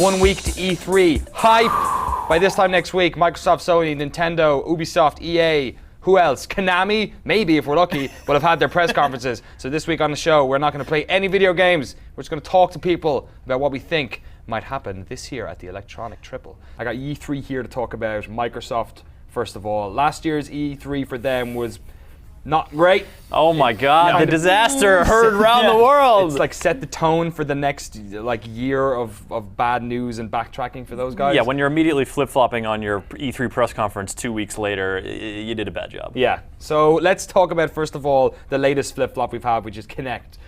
1 week to E3. Hype! By this time next week, Microsoft, Sony, Nintendo, Ubisoft, EA, who else? Konami? Maybe, if we're lucky, will have had their press conferences. So this week on the show, we're not going to play any video games. We're just going to talk to people about what we think might happen this year at the Electronic Triple. I got E3 here to talk about Microsoft, first of all. Last year's E3 for them was not great. Oh my God, the disaster heard around the world. It's like set the tone for the next year of bad news and backtracking for those guys. Yeah, when you're immediately flip-flopping on your E3 press conference 2 weeks later, you did a bad job. Yeah, so let's talk about, first of all, the latest flip-flop we've had, which is Kinect.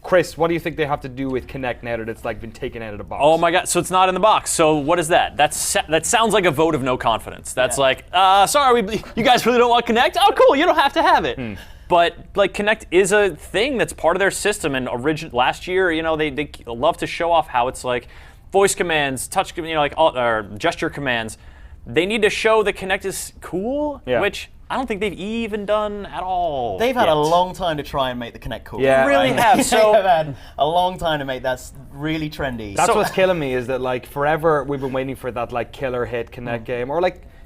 Chris, what do you think they have to do with Kinect now that it's been taken out of the box? Oh my God, so it's not in the box. So what is that? That sounds like a vote of no confidence. That's sorry, you guys really don't want Kinect? Oh cool, you don't have to have it. But Kinect is a thing that's part of their system. And last year, they love to show off how it's like voice commands, touch, or gesture commands. They need to show that Kinect is cool, which I don't think they've even done at all. They've had a long time to try and make the Kinect cool. Yeah, they really have. So they've had a long time to make that really trendy. That's what's killing me, is that forever we've been waiting for that killer hit Kinect game, or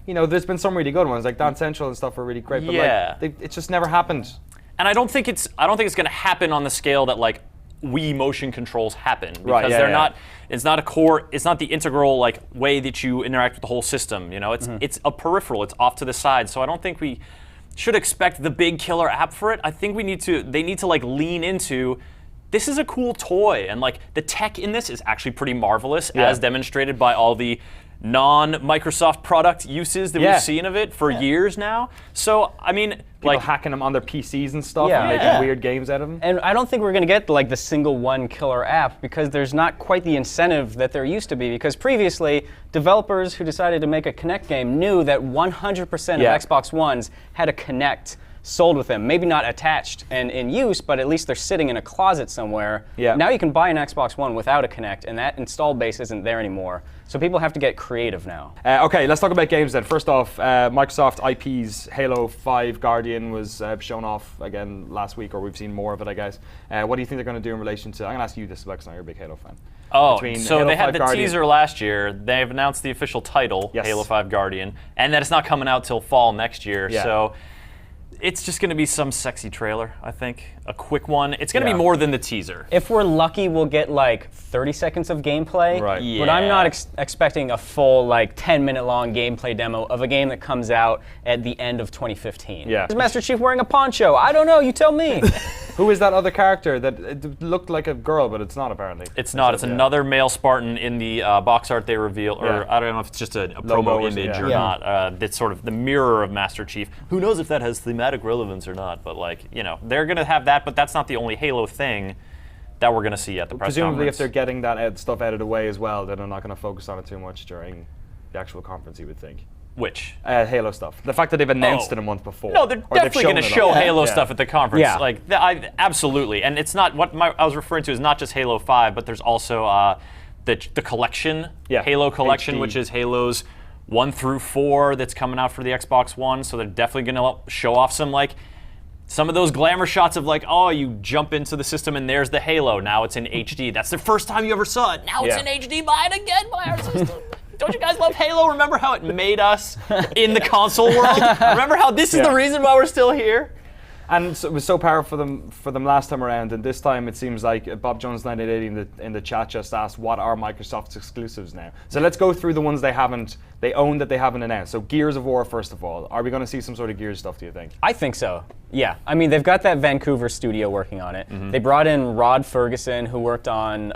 there's been some really good ones, like Dance Central and stuff are really great, but it just never happened. And I don't think it's going to happen on the scale that Wii motion controls happen, because they're not. It's not a core. It's not the integral way that you interact with the whole system. It's a peripheral. It's off to the side. So I don't think we should expect the big killer app for it. I think they need to lean into, this is a cool toy, and the tech in this is actually pretty marvelous, as demonstrated by all the non-Microsoft product uses that we've seen of it for years now. So I mean, people hacking them on their PCs and stuff and making weird games out of them. And I don't think we're going to get the single one killer app, because there's not quite the incentive that there used to be. Because previously, developers who decided to make a Kinect game knew that 100% of Xbox Ones had a Kinect sold with them. Maybe not attached and in use, but at least they're sitting in a closet somewhere. Yeah. Now you can buy an Xbox One without a Kinect, and that installed base isn't there anymore. So people have to get creative now. Okay, let's talk about games then. First off, Microsoft IPs, Halo 5 Guardian was shown off again last week, or we've seen more of it, I guess. What do you think they're going to do in relation to, I'm going to ask you this, because you're a big Halo fan. Oh, so Halo they had the Guardian. Teaser last year. They've announced the official title, Halo 5 Guardian, and that it's not coming out till fall next year. Yeah. So it's just going to be some sexy trailer, I think. A quick one. It's going to be more than the teaser. If we're lucky, we'll get 30 seconds of gameplay. Right. Yeah. But I'm not expecting a full 10-minute long gameplay demo of a game that comes out at the end of 2015. Yeah. Is Master Chief wearing a poncho? I don't know. You tell me. Who is that other character that it looked like a girl, but it's not apparently? It's not. It's another male Spartan in the box art they reveal, or I don't know if it's just a promo image or not. That's sort of the mirror of Master Chief. Who knows if that has thematic relevance or not? But they're going to have that, but that's not the only Halo thing that we're going to see at the press Presumably, conference. if they're getting that stuff out of the way as well, then they're not going to focus on it too much during the actual conference, you would think. Which? Halo stuff. The fact that they've announced it a month before. No, they're definitely going to show Halo stuff at the conference. Yeah. Absolutely. And it's not, what I was referring to is not just Halo 5, but there's also the collection, Halo collection, which is Halos 1 through 4 that's coming out for the Xbox One. So they're definitely going to show off some of those glamour shots of you jump into the system and there's the Halo. Now it's in HD. That's the first time you ever saw it. Now it's in HD. Buy it again. Buy our system. Don't you guys love Halo? Remember how it made us in the console world? Remember how this is the reason why we're still here? And so it was so powerful for them last time around, and this time it seems like Bob Jones 1980 in the chat just asked, what are Microsoft's exclusives now? So let's go through the ones they own that they haven't announced. So Gears of War, first of all. Are we going to see some sort of Gears stuff, do you think? I think so. Yeah. I mean, they've got that Vancouver studio working on it. They brought in Rod Ferguson, who worked on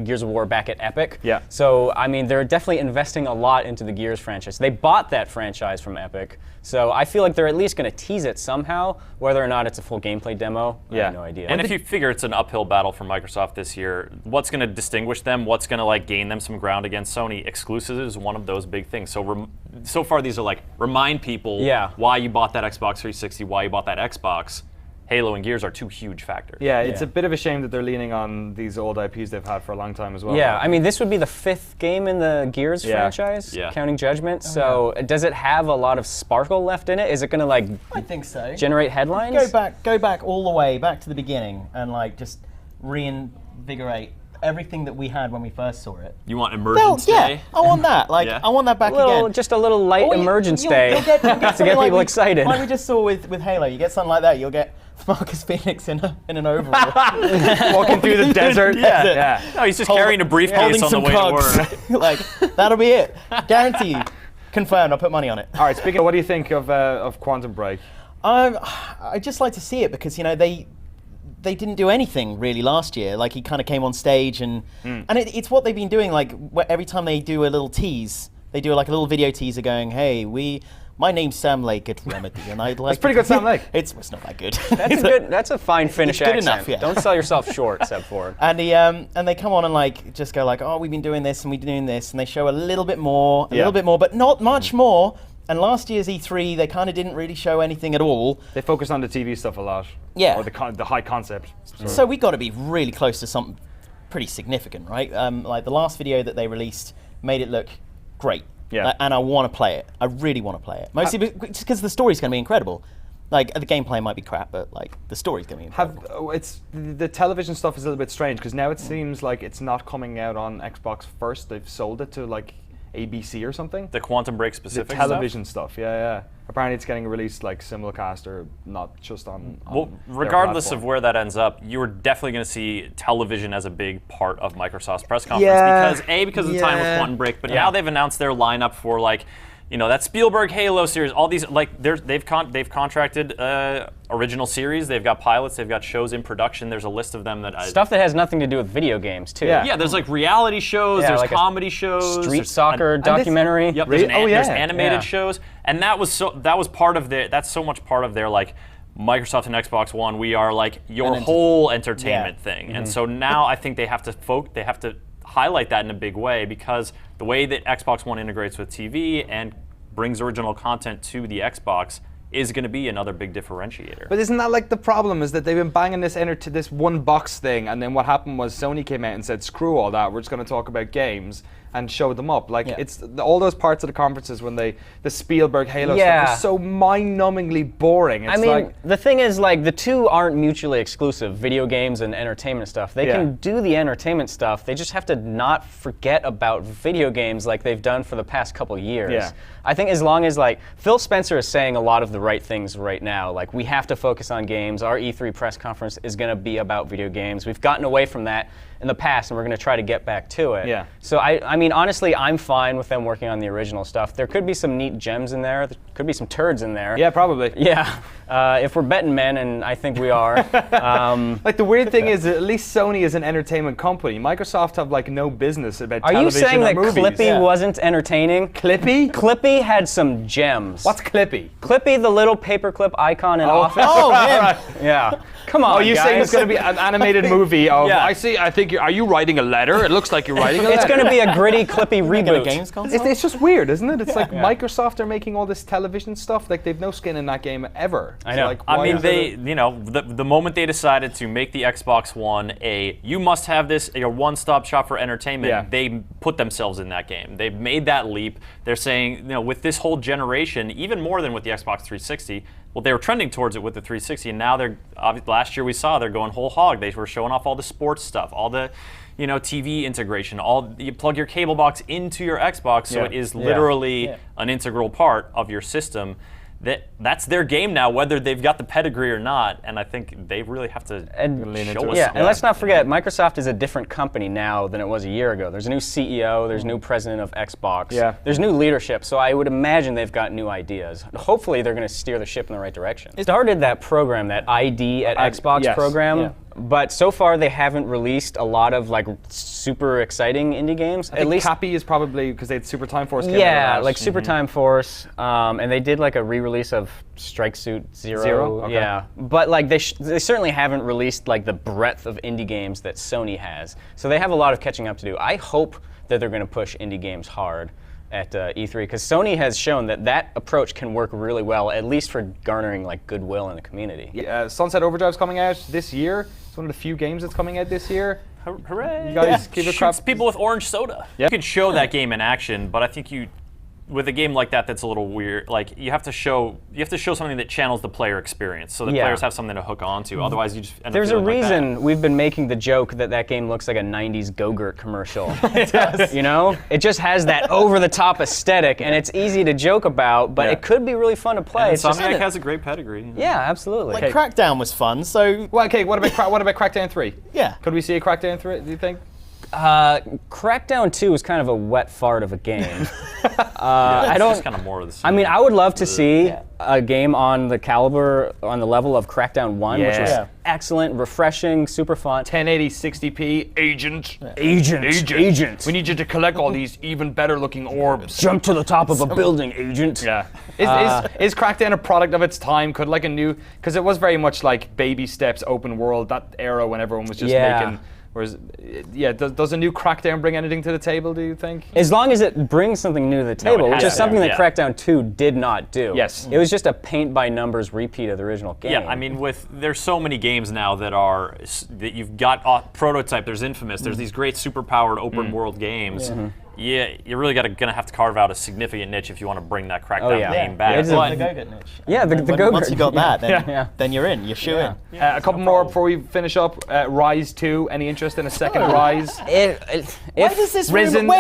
Gears of War back at Epic. Yeah. So, I mean, they're definitely investing a lot into the Gears franchise. They bought that franchise from Epic. So I feel like they're at least going to tease it somehow. Whether or not it's a full gameplay demo, I have no idea. And if you figure it's an uphill battle for Microsoft this year, what's going to distinguish them? What's going to gain them some ground against Sony? Exclusives is one of those big things. So far, these are remind people why you bought that Xbox 360, why you bought that Xbox. Halo and Gears are two huge factors. Yeah, it's a bit of a shame that they're leaning on these old IPs they've had for a long time as well. Yeah, I mean, this would be the 5th game in the Gears franchise, counting Judgment. So does it have a lot of sparkle left in it? Is it going to I think so. Generate headlines? Go back all the way back to the beginning and just reinvigorate everything that we had when we first saw it. You want emergence Yeah, day? I want that. Like, Yeah. I want that back again. Just a little light emergence day You'll get to get something people excited. Like we just saw with Halo, you get something like that. You'll get Marcus Phoenix in an overall. Walking through the desert. Yeah. No, he's just carrying a briefcase on the way to work. Like, that'll be it. Guarantee you. Confirmed. I'll put money on it. All right, speaking of, what do you think of Quantum Break? I just like to see it because, you know, they didn't do anything really last year. Like, he kind of came on stage and it's what they've been doing. Like, every time they do a little tease, they do like a little video teaser going, "Hey, my name's Sam Lake at Remedy," and I'd like. It's pretty good, Sam Lake. It's not that good. That's a fine Finnish good accent. enough, yeah. Don't sell yourself short, Seb Ford. And they come on and like just go like, "Oh, we've been doing this and we've been doing this," and they show a little bit more, but not much more. And last year's E3, they kind of didn't really show anything at all. They focused on the TV stuff a lot. Yeah. Or the high concept. So we got to be really close to something pretty significant, right? Like the last video that they released made it look great. Yeah. And I want to play it. I really want to play it. Mostly just because the story's going to be incredible. Like, the gameplay might be crap, but like the story's going to be incredible. It's the television stuff is a little bit strange because now it seems like it's not coming out on Xbox first. They've sold it to like ABC or something. The Quantum Break specific The television stuff, yeah. Apparently it's getting released like simulcast or not just on Well, their regardless platform. of where that ends up, you're definitely going to see television as a big part of Microsoft's press conference because of the time with Quantum Break, but now they've announced their lineup for like, you know, that Spielberg Halo series, all these like they've contracted original series, they've got pilots, they've got shows in production. There's a list of them that Stuff that has nothing to do with video games too. Yeah, there's like reality shows, there's like a comedy shows, street soccer documentary. Yep, Really? there's animated Yeah. shows, and that was part of that's so much part of their like Microsoft and Xbox One. We are like your whole entertainment thing, and so now I think they have to highlight that in a big way because the way that Xbox One integrates with TV and brings original content to the Xbox is going to be another big differentiator. But isn't that like the problem? Is that they've been banging this one box thing, and then what happened was Sony came out and said, "Screw all that. We're just going to talk about games." And show them up. Like it's all those parts of the conferences when the Spielberg Halo stuff is so mind-numbingly boring. It's I mean, the thing is, like, the two aren't mutually exclusive, video games and entertainment stuff. They can do the entertainment stuff, they just have to not forget about video games like they've done for the past couple years. Yeah. I think as long as, like, Phil Spencer is saying a lot of the right things right now, like, we have to focus on games, our E3 press conference is going to be about video games. We've gotten away from that in the past, and we're going to try to get back to it. Yeah. So, I mean, honestly, I'm fine with them working on the original stuff. There could be some neat gems in there. There could be some turds in there. Yeah, probably. Yeah, if we're betting men, and I think we are. Like the weird thing is, at least Sony is an entertainment company. Microsoft have like no business about Are you television saying or that movies. Clippy wasn't entertaining? Clippy? Clippy had some gems. What's Clippy? Clippy, the little paperclip icon in Office? Oh, man. Right. Yeah. Come on, Oh, you're saying it's guys. going to be an animated movie of? Yeah. I see. I think. Are you writing a letter? It looks like you're writing a letter. It's going to be a gritty, Clippy Making a reboot. games console? It's just weird, isn't it? It's like Microsoft are making all this television stuff. Like they've no skin in that game ever. I So, know. like, I why mean, is they, it you know, the moment they decided to make the Xbox One you must have this, a one-stop shop for entertainment, they put themselves in that game. They've made that leap. They're saying, you know, with this whole generation, even more than with the Xbox 360, well, they were trending towards it with the 360, and now last year we saw they're going whole hog. They were showing off all the sports stuff, all the, you know, TV integration, you plug your cable box into your Xbox, so it is literally an integral part of your system. That's their game now, whether they've got the pedigree or not, and I think they really have to show us. Yeah, and let's not forget, Microsoft is a different company now than it was a year ago. There's a new CEO, there's a new president of Xbox, there's new leadership, so I would imagine they've got new ideas. Hopefully they're going to steer the ship in the right direction. It started that program, that ID at Xbox program, but so far they haven't released a lot of like super exciting indie games. At least Cappy is probably because they had Super Time Force. Came out Yeah, of like Super Time Force, and they did like a re-release of Strike Suit Zero. Okay. Yeah, but like they certainly haven't released like the breadth of indie games that Sony has. So they have a lot of catching up to do. I hope that they're going to push indie games hard at E3 because Sony has shown that approach can work really well, at least for garnering like goodwill in the community. Sunset Overdrive's coming out this year. It's one of the few games that's coming out this year. Hooray! You guys give it crap. Shoots people with orange soda. You could show that game in action, but I think you with a game like that, that's a little weird. Like you have to show something that channels the player experience, so that players have something to hook onto. Otherwise, you just end up There's a feeling like reason we've been making the joke that game looks like a '90s Go-Gurt commercial. It does. You know, it just has that over-the-top aesthetic, and it's easy to joke about, but it could be really fun to play. And Insomniac has a great pedigree. Yeah, absolutely. Like Crackdown was fun, so Well, okay. What about Crackdown 3? yeah. Could we see a Crackdown 3? Do you think? Crackdown 2 is kind of a wet fart of a game. I don't. It's kind of more of the same. I mean, I would love to see a game on the level of Crackdown 1, which was excellent, refreshing, super fun. 1080 60p agent. Agent. We need you to collect all these even better looking orbs. Jump to the top of a building, agent. Yeah. Is Crackdown a product of its time? Could like a new, because it was very much like baby steps, open world, that era when everyone was just making. Whereas, does a new Crackdown bring anything to the table, do you think? As long as it brings something new to the table, which is something that yeah. Crackdown 2 did not do. Yes. It was just a paint-by-numbers repeat of the original game. Yeah, I mean, there's so many games now that you've got Prototype, there's Infamous, there's these great super-powered open-world games. Yeah, you're really gonna have to carve out a significant niche if you want to bring that Crackdown game back. It's But the Go-Get niche. Yeah, the Go-Gurt. Once you got that, then you're in. You're shooing. A couple more before we finish up. Rise 2. Any interest in a second Rise? Where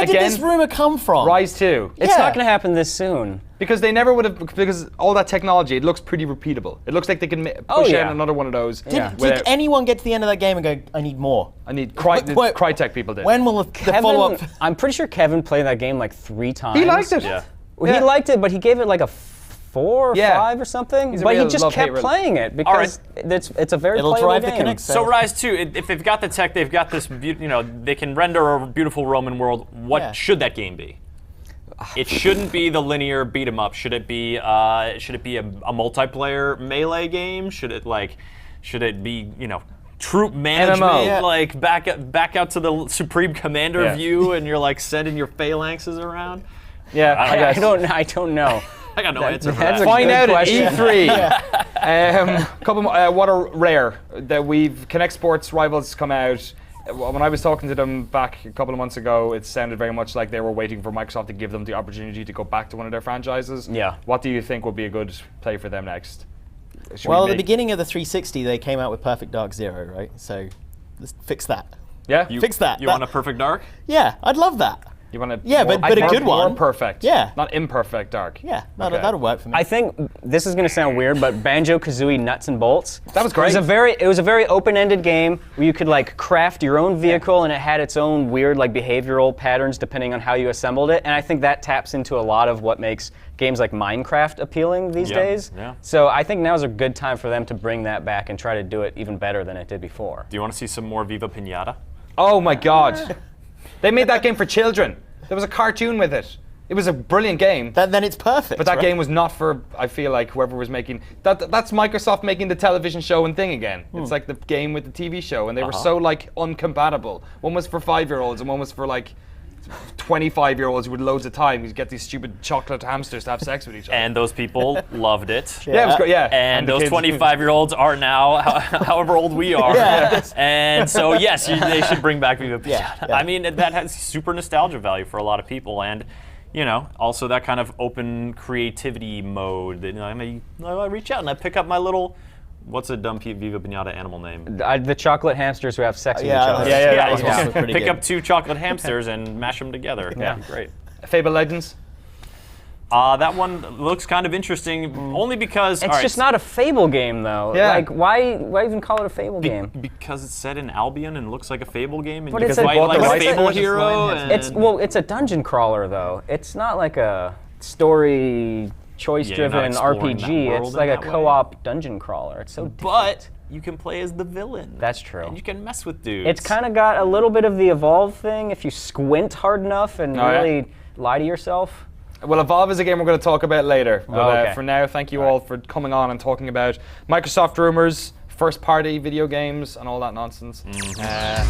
did this rumor come from? Rise 2. It's not going to happen this soon. Because they never would have, because all that technology, it looks pretty repeatable. It looks like they can push out another one of those. Did anyone get to the end of that game and go, I need more? I need Crytek people did. When will the follow-up? I'm pretty sure Kevin played that game like 3 times. He liked it. Yeah. Well, he liked it, but he gave it like a 4 or 5 or something. But he just kept playing it because it's a very playable drive game. the Kinect. So Rise 2, if they've got the tech, they've got this, they can render a beautiful Roman world. What should that game be? It shouldn't be the linear beat 'em up. Should it be a multiplayer melee game? Should it be troop management, like back out to the Supreme Commander view, and you're like sending your phalanxes around? Yeah, I don't know. I got no answer for that. Find out at question. E3. Couple more, what are rare that Kinect Sports Rivals come out. When I was talking to them back a couple of months ago, it sounded very much like they were waiting for Microsoft to give them the opportunity to go back to one of their franchises. Yeah. What do you think would be a good play for them next? Well, at the beginning of the 360, they came out with Perfect Dark Zero, right? So let's fix that. Yeah? Fix that. You want a Perfect Dark? Yeah, I'd love that. You want but a good one. More perfect. Yeah. Not imperfect dark. Yeah, that'll work for me. I think this is going to sound weird, but Banjo-Kazooie Nuts and Bolts. That was great. It was a very open-ended game where you could like craft your own vehicle, and it had its own weird like behavioral patterns depending on how you assembled it. And I think that taps into a lot of what makes games like Minecraft appealing these days. Yeah. So I think now's a good time for them to bring that back and try to do it even better than it did before. Do you want to see some more Viva Pinata? Oh my God. They made that game for children. There was a cartoon with it. It was a brilliant game. Then it's perfect. But that game was not for, I feel like, whoever was making... That's Microsoft making the television show and thing again. It's like the game with the TV show, and they were so, like, uncompatible. One was for 5-year-olds, and one was for, like, 25-year-olds with loads of time. You get these stupid chocolate hamsters to have sex with each other. And those people loved it. Yeah, it was great, yeah. And those the kids- 25-year-olds are now however old we are. And so, yes, they should bring back Viva Pinata. I mean, that has super nostalgia value for a lot of people. And, also that kind of open creativity mode. That, I reach out and I pick up my little... What's a dumb Viva Pinata animal name? The chocolate hamsters who have sex with each other. That was awesome. Pick up 2 chocolate hamsters and mash them together. Yeah, great. Fable Legends? That one looks kind of interesting, only because... It's just not a Fable game, though. Yeah. Like, why even call it a Fable game? Because it's set in Albion and looks like a Fable game, and But you it's can a- fight like a rights Fable for it. hero. It's a dungeon crawler, though. It's not like a story... choice-driven exploring RPG. that world It's like in a that way. co-op dungeon crawler. It's so different. But you can play as the villain. That's true. And you can mess with dudes. It's kind of got a little bit of the Evolve thing if you squint hard enough and really lie to yourself. Well, Evolve is a game we're going to talk about later. But okay. for now, thank you all for coming on and talking about Microsoft rumors, first-party video games, and all that nonsense. Yeah.